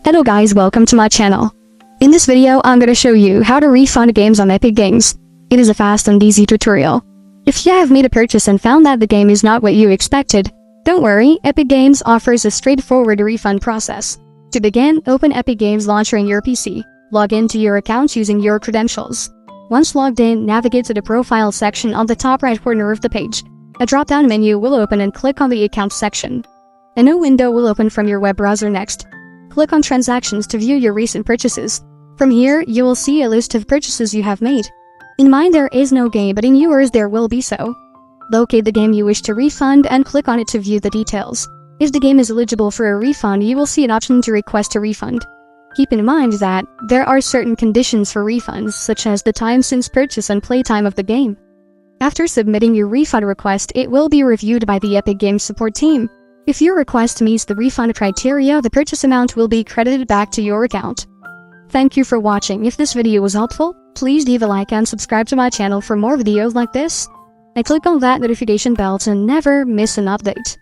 Hello guys, welcome to my channel. In this video, I'm gonna show you how to refund games on Epic Games. It is a fast and easy tutorial. If you have made a purchase and found that the game is not what you expected, don't worry, Epic Games offers a straightforward refund process. To begin, open Epic Games Launcher in your PC. Log into your account using your credentials. Once logged in, navigate to the Profile section on the top right corner of the page. A drop-down menu will open and click on the Account section. A new window will open from your web browser next. Click on Transactions to view your recent purchases. From here, you will see a list of purchases you have made. In mine there is no game, but in yours there will be so. Locate the game you wish to refund and click on it to view the details. If the game is eligible for a refund, you will see an option to request a refund. Keep in mind that there are certain conditions for refunds, such as the time since purchase and playtime of the game. After submitting your refund request, it will be reviewed by the Epic Games support team. If your request meets the refund criteria, the purchase amount will be credited back to your account. Thank you for watching. If this video was helpful, please leave a like and subscribe to my channel for more videos like this. And click on that notification bell to never miss an update.